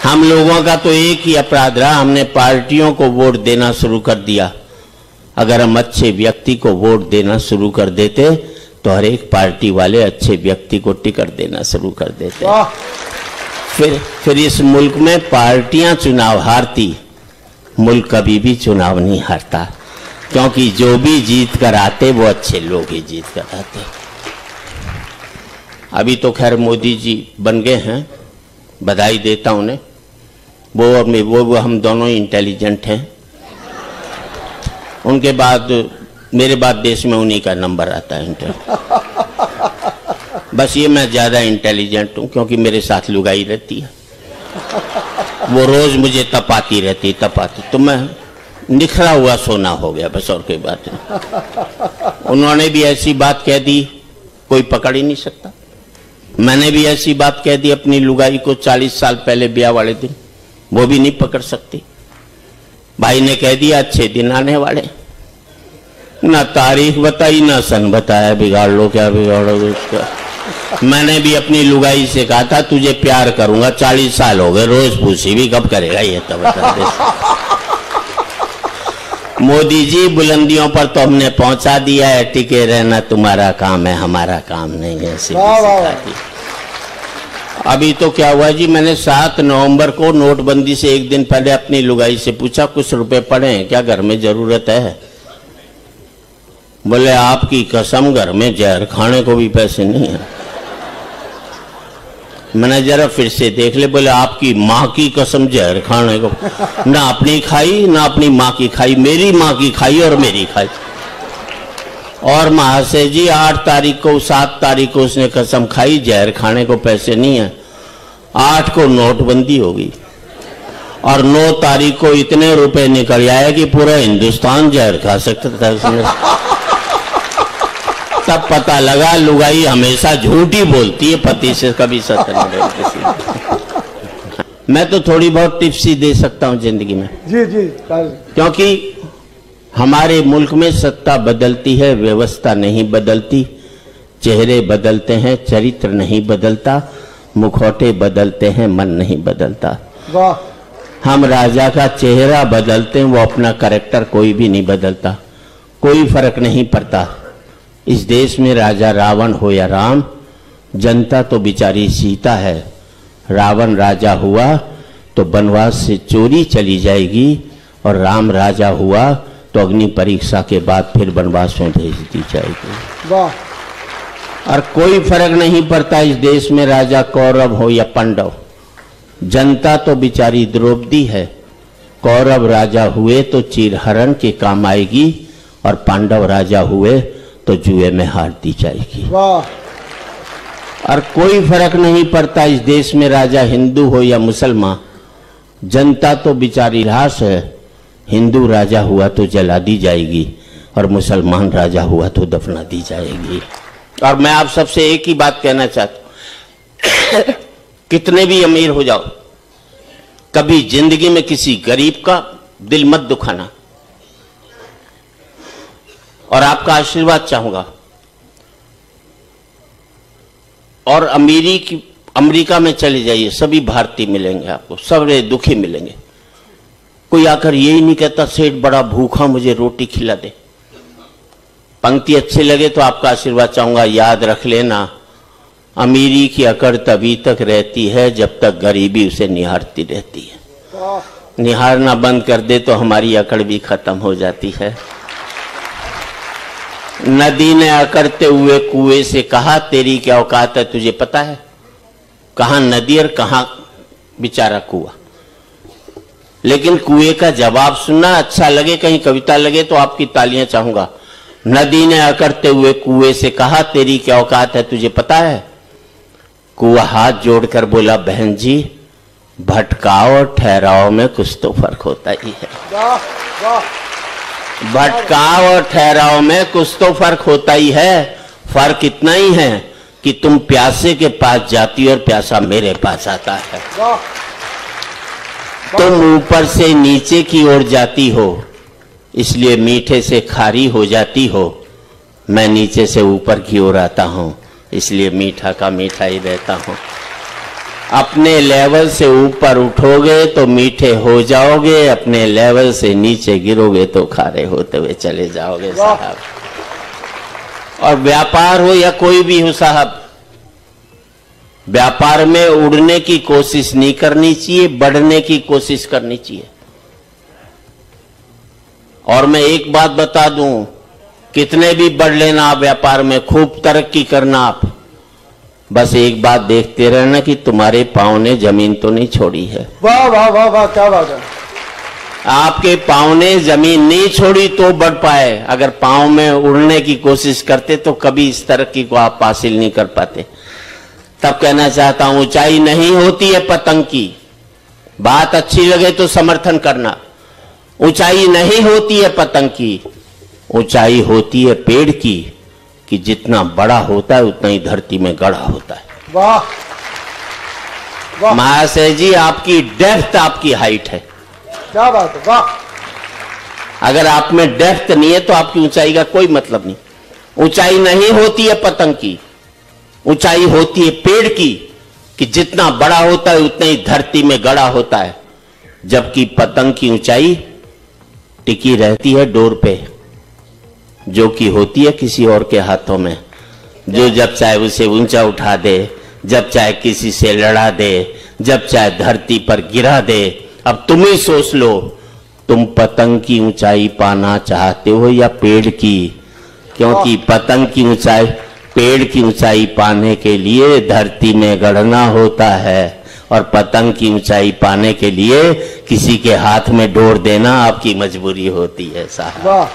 हम लोगों का तो एक ही अपराध रहा, हमने पार्टियों को वोट देना शुरू कर दिया। अगर हम अच्छे व्यक्ति को वोट देना शुरू कर देते तो हर एक पार्टी वाले अच्छे व्यक्ति को टिकट देना शुरू कर देते। फिर इस मुल्क में पार्टियां चुनाव हारती, मुल्क कभी भी चुनाव नहीं हारता, क्योंकि जो भी जीत कर आते वो अच्छे लोग ही जीत कर आते। अभी तो खैर मोदी जी बन गए हैं, बधाई देता हूं उन्हें। वो और मैं वो हम दोनों ही इंटेलिजेंट हैं। उनके बाद मेरे बाद देश में उन्हीं का नंबर आता है बस ये मैं ज़्यादा इंटेलिजेंट हूँ क्योंकि मेरे साथ लुगाई रहती है, वो रोज़ मुझे तपाती रहती तो मैं निखरा हुआ सोना हो गया, बस और कोई बात नहीं। उन्होंने भी ऐसी बात कह दी कोई पकड़ ही नहीं सकता। मैंने भी ऐसी बात कह दी अपनी लुगाई को 40 साल पहले ब्याह वाले दिन, वो भी नहीं पकड़ सकती। भाई ने कह दिया अच्छे दिन आने वाले, ना तारीख बताई ना सन बताया, बिगाड़ लो क्या बिगाड़ोगे उसका। मैंने भी अपनी लुगाई से कहा था तुझे प्यार करूंगा, 40 साल हो गए, रोज पूछी भी कब करेगा ये तब बता दे। मोदी जी बुलंदियों पर तो हमने पहुंचा दिया है, टिके रहना तुम्हारा काम है, हमारा काम नहीं है, सिखा। अभी तो क्या हुआ जी, मैंने 7 नवंबर को नोटबंदी से एक दिन पहले अपनी लुगाई से पूछा कुछ रुपए पड़े हैं क्या, घर में जरूरत है? बोले आपकी कसम घर में जहर खाने को भी पैसे नहीं है। मैंने जरा फिर से देख ले, बोले आपकी माँ की कसम जहर खाने को, ना अपनी खाई ना अपनी माँ की खाई, मेरी माँ की खाई और मेरी खाई। और महाशय जी 8 तारीख को 7 तारीख को उसने कसम खाई जहर खाने को पैसे नहीं है, 8 को नोटबंदी होगी और 9 तारीख को इतने रुपए निकल आए कि पूरा हिंदुस्तान जहर खा सकता था उसने। तब पता लगा लुगाई हमेशा झूठी बोलती है, पति से कभी सच नहीं बोलती। मैं तो थोड़ी बहुत टिप्स ही दे सकता हूँ जिंदगी में जी जी, क्योंकि हमारे मुल्क में सत्ता बदलती है, व्यवस्था नहीं बदलती। चेहरे बदलते हैं, चरित्र नहीं बदलता। मुखौटे बदलते हैं, मन नहीं बदलता। वाह। हम राजा का चेहरा बदलते हैं, वो अपना कैरेक्टर कोई भी नहीं बदलता, कोई फर्क नहीं पड़ता। इस देश में राजा रावण हो या राम, जनता तो बेचारी सीता है। रावण राजा हुआ तो वनवास से चोरी चली जाएगी, और राम राजा हुआ तो अग्नि परीक्षा के बाद फिर वनवास में भेज दी जाएगी। वाह। और कोई फर्क नहीं पड़ता इस देश में राजा कौरव हो या पांडव, जनता तो बेचारी द्रौपदी है। कौरव राजा हुए तो चीरहरण के काम आएगी, और पांडव राजा हुए तो जुए में हार दी जाएगी। वाह। और कोई फर्क नहीं पड़ता इस देश में राजा हिंदू हो या मुसलमान, जनता तो बेचारी लाश है। हिंदू राजा हुआ तो जला दी जाएगी, और मुसलमान राजा हुआ तो दफना दी जाएगी। और मैं आप सबसे एक ही बात कहना चाहता हूं, कितने भी अमीर हो जाओ, कभी जिंदगी में किसी गरीब का दिल मत दुखाना। और आपका आशीर्वाद चाहूंगा। और अमेरिका में चले जाइए, सभी भारतीय मिलेंगे आपको, सब दुखी मिलेंगे। कोई आकर यही नहीं कहता सेठ बड़ा भूखा मुझे रोटी खिला दे। पंक्ति अच्छे लगे तो आपका आशीर्वाद चाहूंगा। याद रख लेना, अमीरी की अकड़ तभी तक रहती है जब तक गरीबी उसे निहारती रहती है। निहारना बंद कर दे तो हमारी अकड़ भी खत्म हो जाती है। नदी ने अकड़ते हुए कुएं से कहा तेरी क्या औकात है तुझे पता है? कहां नदी और कहां बेचारा कुआं। लेकिन कुएं का जवाब सुनना अच्छा लगे, कहीं कविता लगे तो आपकी तालियां चाहूंगा। नदी ने अकड़ते हुए कुएं से कहा तेरी क्या औकात है तुझे पता है? कुआं हाथ जोड़कर बोला बहन जी, भटकाव और ठहराव में कुछ तो फर्क होता ही है। वाह वाह। भटकाव और ठहराव में कुछ तो फर्क होता ही है। फर्क इतना ही है कि तुम प्यासे के पास जाती और प्यासा मेरे पास आता है। तुम ऊपर से नीचे की ओर जाती हो, इसलिए मीठे से खारी हो जाती हो। मैं नीचे से ऊपर की ओर आता हूं, इसलिए मीठा का मीठा ही रहता हूं। अपने लेवल से ऊपर उठोगे तो मीठे हो जाओगे, अपने लेवल से नीचे गिरोगे तो खारे होते हुए चले जाओगे साहब। और व्यापार हो या कोई भी हो साहब, व्यापार में उड़ने की कोशिश नहीं करनी चाहिए, बढ़ने की कोशिश करनी चाहिए। और मैं एक बात बता दूं, कितने भी बढ़ लेना आप व्यापार में, खूब तरक्की करना आप, बस एक बात देखते रहना कि तुम्हारे पांव ने जमीन तो नहीं छोड़ी है। वाह वाह वाह वाह, क्या बात है। आपके पांव ने जमीन नहीं छोड़ी तो बढ़ पाए, अगर पांव में उड़ने की कोशिश करते तो कभी इस तरक्की को आप हासिल नहीं कर पाते। तब कहना चाहता हूं, ऊंचाई नहीं होती है पतंग की, बात अच्छी लगे तो समर्थन करना। ऊंचाई नहीं होती है पतंग की, ऊंचाई होती है पेड़ की, कि जितना बड़ा होता है उतना ही धरती में गड़ा होता है। वाह वाह महाशय जी, आपकी डेप्थ आपकी हाइट है। क्या बात है, वाह। अगर आप में डेप्थ नहीं है तो आपकी ऊंचाई का कोई मतलब नहीं। ऊंचाई नहीं होती है पतंग की, ऊंचाई होती है पेड़ की, कि जितना बड़ा होता है उतना ही धरती में गड़ा होता है। जबकि पतंग की ऊंचाई टिकी रहती है डोर पे, जो कि होती है किसी और के हाथों में, जो जब चाहे उसे ऊंचा उठा दे, जब चाहे किसी से लड़ा दे, जब चाहे धरती पर गिरा दे। अब तुम ही सोच लो, तुम पतंग की ऊंचाई पाना चाहते हो या पेड़ की? क्योंकि पतंग की ऊंचाई, पेड़ की ऊंचाई पाने के लिए धरती में गड़ना होता है, और पतंग की ऊंचाई पाने के लिए किसी के हाथ में डोर देना आपकी मजबूरी होती है साहब।